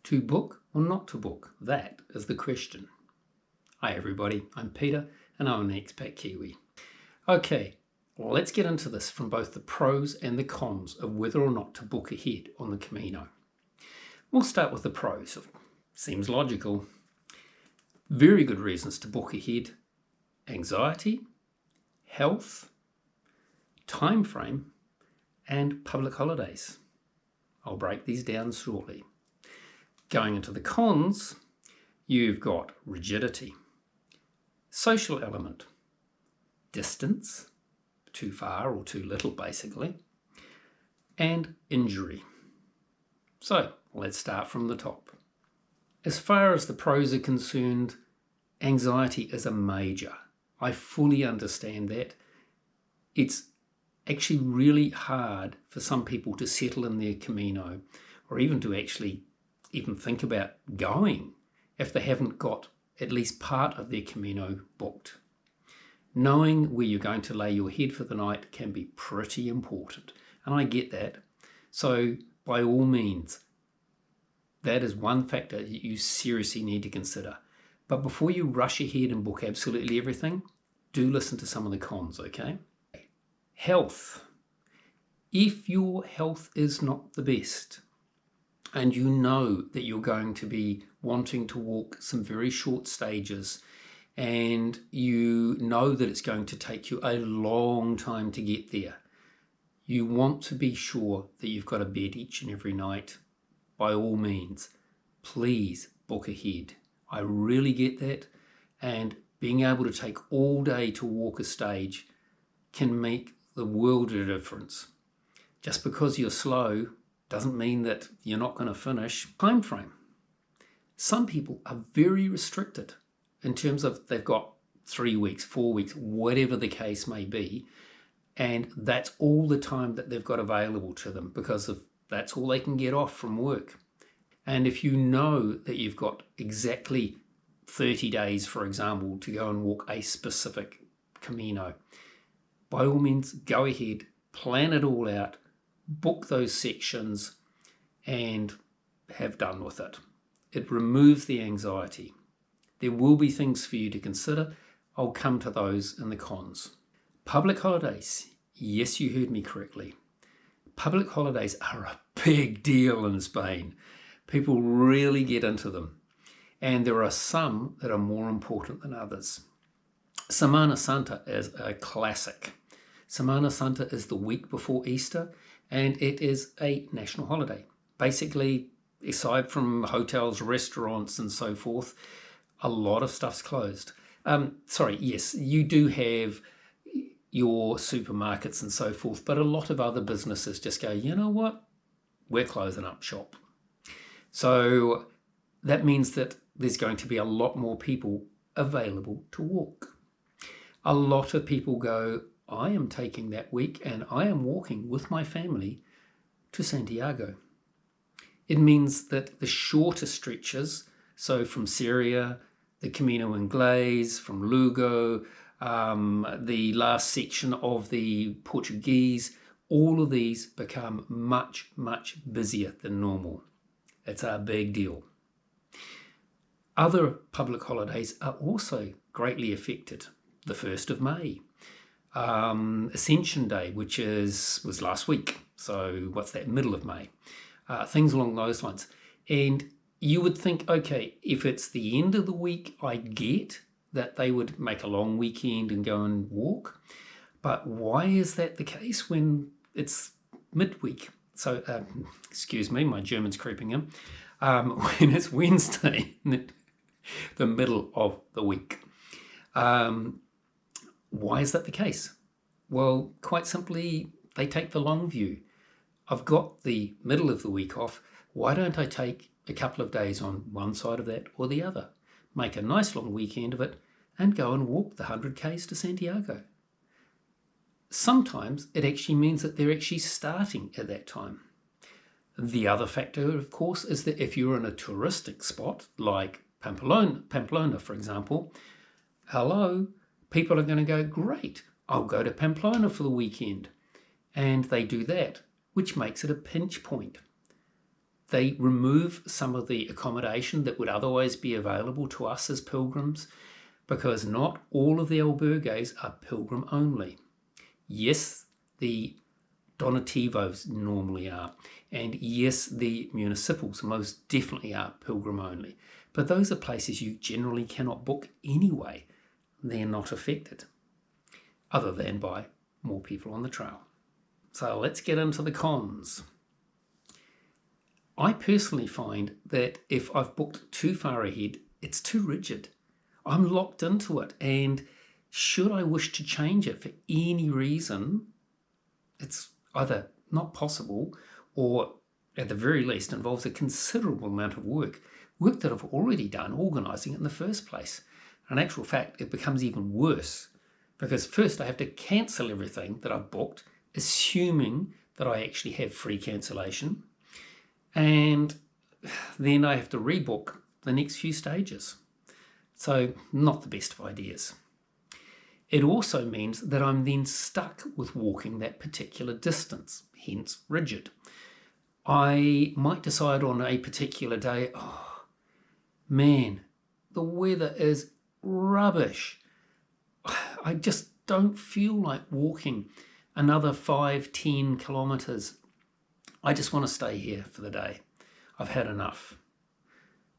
To book or not to book? That is the question. Hi everybody, I'm Peter and I'm an expat Kiwi. Okay, let's get into this from both the pros and the cons of whether or not to book ahead on the Camino. We'll start with the pros. Seems logical. Very good reasons to book ahead: anxiety, health, time frame, and public holidays. I'll break these down shortly. Going into the cons, you've got rigidity, social element, distance, too far or too little basically, and injury. So let's start from the top. As far as the pros are concerned, anxiety is a major. I fully understand that. It's actually really hard for some people to settle in their Camino, or even to actually even think about going if they haven't got at least part of their Camino booked. Knowing where you're going to lay your head for the night can be pretty important, and I get that. So by all means, that is one factor that you seriously need to consider. But before you rush ahead and book absolutely everything, do listen to some of the cons, okay? Health. If your health is not the best, and you know that you're going to be wanting to walk some very short stages, and you know that it's going to take you a long time to get there, you want to be sure that you've got a bed each and every night. By all means, please book ahead. I really get that, and being able to take all day to walk a stage can make the world of a difference. Just because you're slow doesn't mean that you're not going to finish. Time frame. Some people are very restricted in terms of they've got 3 weeks, 4 weeks, whatever the case may be, and that's all the time that they've got available to them because that's all they can get off from work. And if you know that you've got exactly 30 days, for example, to go and walk a specific Camino, by all means, go ahead, plan it all out, book those sections, and have done with it. It removes the anxiety. There will be things for you to consider. I'll come to those in the cons. Public holidays. Yes, you heard me correctly. Public holidays are a big deal in Spain. People really get into them. And there are some that are more important than others. Semana Santa is a classic. Semana Santa is the week before Easter, and it is a national holiday. Basically, aside from hotels, restaurants, and so forth, a lot of stuff's closed. Yes, you do have your supermarkets and so forth, but a lot of other businesses just go, you know what, we're closing up shop. So that means that there's going to be a lot more people available to walk. A lot of people go, I am taking that week and I am walking with my family to Santiago. It means that the shorter stretches, so from Syria, the Camino Inglés, from Lugo, the last section of the Portuguese, all of these become much, much busier than normal. It's a big deal. Other public holidays are also greatly affected. The 1st of May, Ascension Day, which was last week. So what's that, middle of May? Things along those lines. And you would think, okay, if it's the end of the week, I get that they would make a long weekend and go and walk. But why is that the case when it's midweek? So, excuse me, my German's creeping in. When it's Wednesday, the middle of the week. Why is that the case? Well, quite simply, they take the long view. I've got the middle of the week off. Why don't I take a couple of days on one side of that or the other? Make a nice long weekend of it and go and walk the 100 Ks to Santiago. Sometimes it actually means that they're actually starting at that time. The other factor, of course, is that if you're in a touristic spot like Pamplona, for example, hello, people are going to go, great, I'll go to Pamplona for the weekend. And they do that, which makes it a pinch point. They remove some of the accommodation that would otherwise be available to us as pilgrims, because not all of the albergues are pilgrim only. Yes, the donativos normally are, and yes, the municipals most definitely are pilgrim only, but those are places you generally cannot book anyway. They're not affected, other than by more people on the trail. So let's get into the cons. I personally find that if I've booked too far ahead, it's too rigid. I'm locked into it, and should I wish to change it for any reason, it's either not possible or at the very least involves a considerable amount of work that I've already done organising it in the first place. In actual fact, it becomes even worse because first I have to cancel everything that I've booked, assuming that I actually have free cancellation, and then I have to rebook the next few stages. So not the best of ideas. It also means that I'm then stuck with walking that particular distance, hence rigid. I might decide on a particular day, oh man, the weather is rubbish. I just don't feel like walking another 5-10 kilometres. I just want to stay here for the day. I've had enough.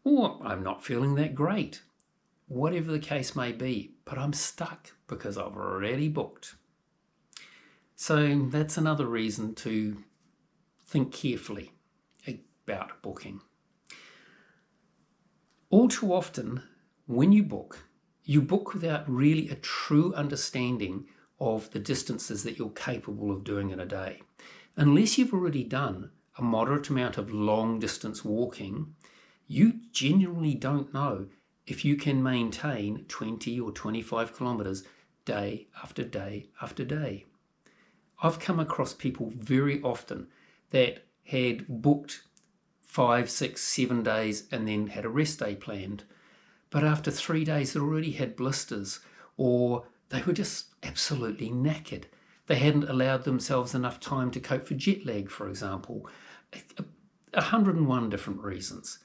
Or I'm not feeling that great. Whatever the case may be, but I'm stuck because I've already booked. So that's another reason to think carefully about booking. All too often, when you book without really a true understanding of the distances that you're capable of doing in a day. Unless you've already done a moderate amount of long distance walking, you genuinely don't know if you can maintain 20 or 25 kilometres day after day after day. I've come across people very often that had booked 5, 6, 7 days and then had a rest day planned, but after 3 days they already had blisters, or they were just absolutely knackered. They hadn't allowed themselves enough time to cope for jet lag, for example. 101 different reasons.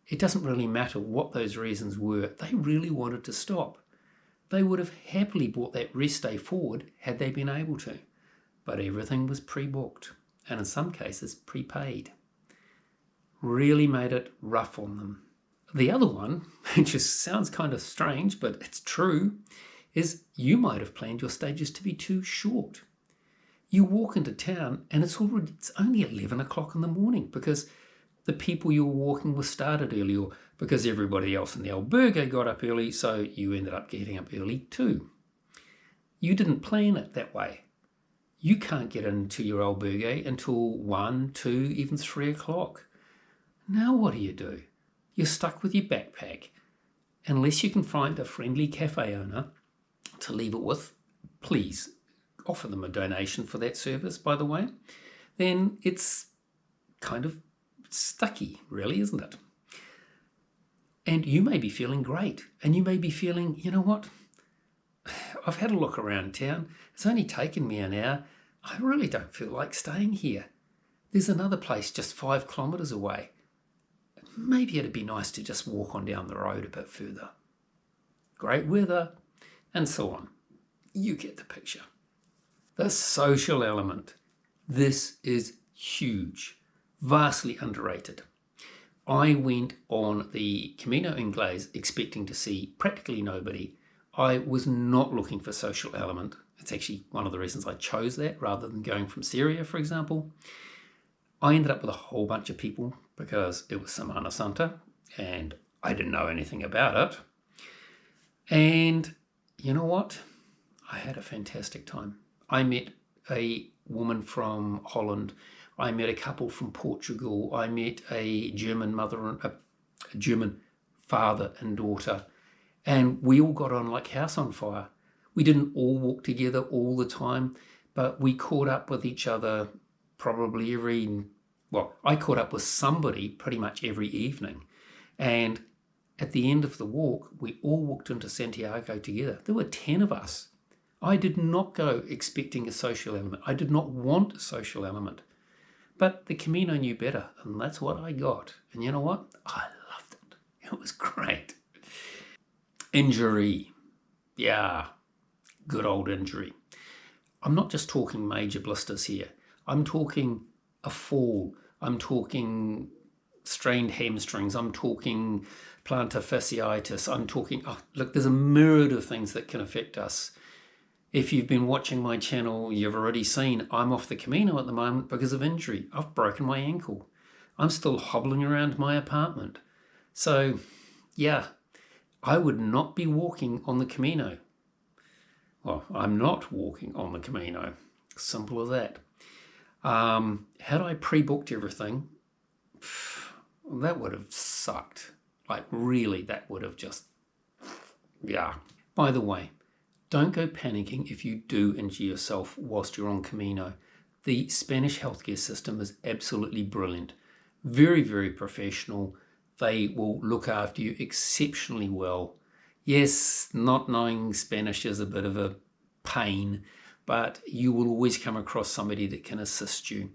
It doesn't really matter what those reasons were. They really wanted to stop. They would have happily brought that rest day forward had they been able to, but everything was pre-booked, and in some cases prepaid. Really made it rough on them. The other one, which just sounds kind of strange, but it's true, is you might have planned your stages to be too short. You walk into town and it's only 11 o'clock in the morning because the people you were walking with started early, or because everybody else in the albergue got up early, so you ended up getting up early too. You didn't plan it that way. You can't get into your albergue until 1, 2, even 3 o'clock. Now what do? You're stuck with your backpack. Unless you can find a friendly cafe owner to leave it with, please offer them a donation for that service, by the way, then it's kind of stucky, really, isn't it? And you may be feeling great, and you may be feeling, you know what, I've had a look around town, it's only taken me an hour, I really don't feel like staying here. There's another place just 5 kilometres away. Maybe it'd be nice to just walk on down the road a bit further. Great weather, and so on. You get the picture. The social element. This is huge, vastly underrated. I went on the Camino Inglés expecting to see practically nobody. I was not looking for social element. It's actually one of the reasons I chose that rather than going from Syria, for example. I ended up with a whole bunch of people because it was Semana Santa and I didn't know anything about it. And you know what? I had a fantastic time. I met a woman from Holland. I met a couple from Portugal. I met a German German father and daughter. And we all got on like house on fire. We didn't all walk together all the time, but we caught up with each other probably I caught up with somebody pretty much every evening. And at the end of the walk, we all walked into Santiago together. There were 10 of us. I did not go expecting a social element. I did not want a social element. But the Camino knew better, and that's what I got. And you know what? I loved it. It was great. Injury. Yeah, good old injury. I'm not just talking major blisters here. I'm talking a fall. I'm talking strained hamstrings. I'm talking plantar fasciitis. I'm talking, look, there's a myriad of things that can affect us. If you've been watching my channel, you've already seen I'm off the Camino at the moment because of injury. I've broken my ankle. I'm still hobbling around my apartment. So, yeah, I would not be walking on the Camino. Well, I'm not walking on the Camino. Simple as that. Had I pre-booked everything, that would have sucked. Like, really, that would have just, yeah. By the way, don't go panicking if you do injure yourself whilst you're on Camino. The Spanish healthcare system is absolutely brilliant. Very, very professional. They will look after you exceptionally well. Yes, not knowing Spanish is a bit of a pain, but you will always come across somebody that can assist you,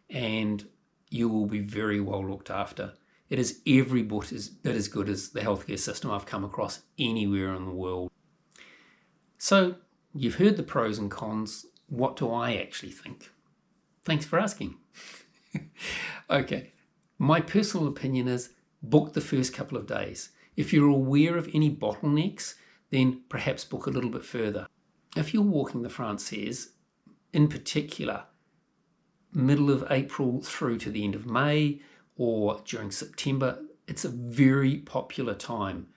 and you will be very well looked after. It is every bit as good as the healthcare system I've come across anywhere in the world. So, you've heard the pros and cons. What do I actually think? Thanks for asking. Okay, my personal opinion is book the first couple of days. If you're aware of any bottlenecks, then perhaps book a little bit further. If you're walking the Française, in particular, middle of April through to the end of May or during September, it's a very popular time.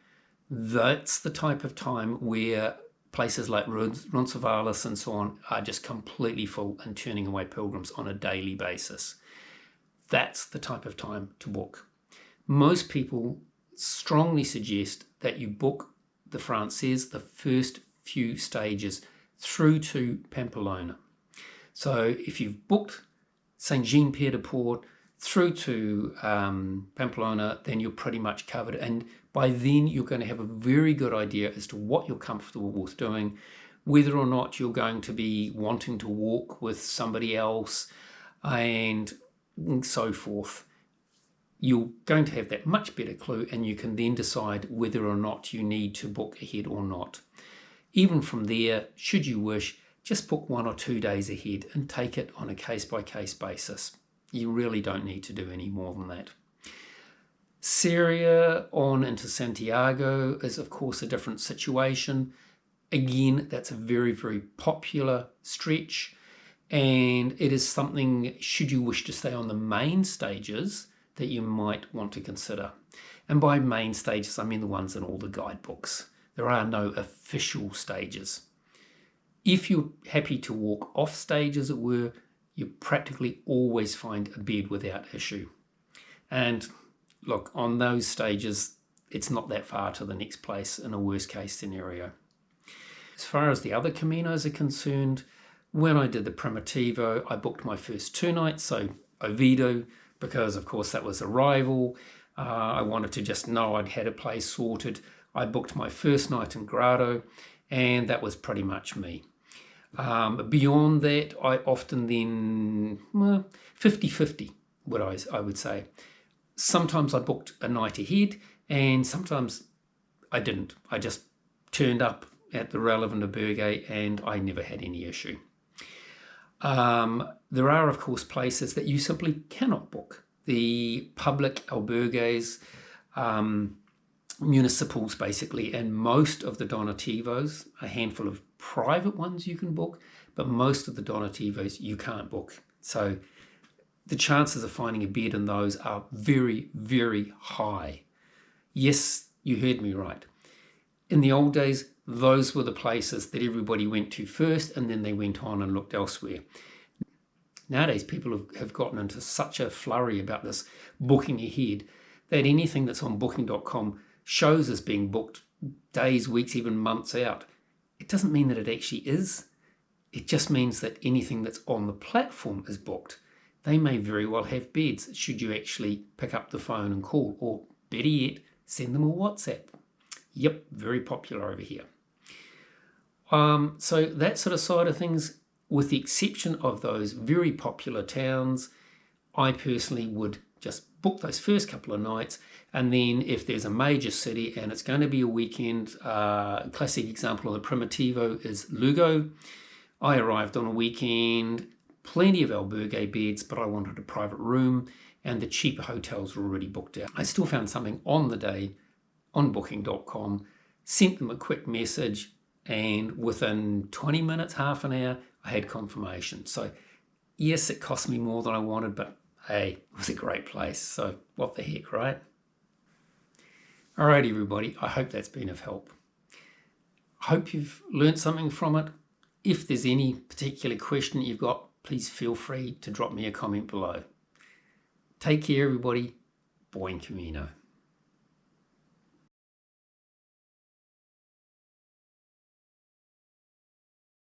That's the type of time where places like Roncesvalles and so on are just completely full and turning away pilgrims on a daily basis. That's the type of time to book. Most people strongly suggest that you book the Française, the first few stages through to Pamplona. So if you've booked Saint-Jean-Pied-de-Port through to Pamplona, then you're pretty much covered. And by then you're going to have a very good idea as to what you're comfortable with doing, whether or not you're going to be wanting to walk with somebody else and so forth. You're going to have that much better clue, and you can then decide whether or not you need to book ahead or not. Even from there, should you wish, just book 1 or 2 days ahead and take it on a case-by-case basis. You really don't need to do any more than that. Syria on into Santiago is, of course, a different situation. Again, that's a very, very popular stretch, and it is something, should you wish to stay on the main stages, that you might want to consider. And by main stages, I mean the ones in all the guidebooks. There are no official stages. If you're happy to walk off stage, as it were, you practically always find a bed without issue. And look, on those stages, it's not that far to the next place in a worst case scenario. As far as the other Caminos are concerned, when I did the Primitivo, I booked my first 2 nights, so Oviedo, because of course that was a rival. I wanted to just know I'd had a place sorted. I booked my first night in Grado, and that was pretty much me. Beyond that, I often then, 50-50, I would say. Sometimes I booked a night ahead, and sometimes I didn't. I just turned up at the relevant albergue, and I never had any issue. There are, of course, places that you simply cannot book. The public albergues, municipals basically, and most of the Donativos, a handful of private ones you can book, but most of the Donativos you can't book. So the chances of finding a bed in those are very, very high. Yes, you heard me right. In the old days, those were the places that everybody went to first, and then they went on and looked elsewhere. Nowadays, people have gotten into such a flurry about this booking ahead that anything that's on booking.com shows as being booked days, weeks, even months out. It doesn't mean that it actually is. It just means that anything that's on the platform is booked. They may very well have beds should you actually pick up the phone and call, or better yet, send them a WhatsApp. Yep, very popular over here. So that sort of side of things, with the exception of those very popular towns, I personally would just book those first couple of nights, and then if there's a major city and it's going to be a weekend, classic example of the Primitivo is Lugo. I arrived on a weekend, plenty of albergue beds, but I wanted a private room, and the cheaper hotels were already booked out. I still found something on the day on booking.com, sent them a quick message, and within 20 minutes, half an hour, I had confirmation. So yes, it cost me more than I wanted, but hey, it was a great place. So what the heck, right? All right, everybody, I hope that's been of help. I hope you've learned something from it. If there's any particular question you've got, please feel free to drop me a comment below. Take care, everybody. Buen Camino.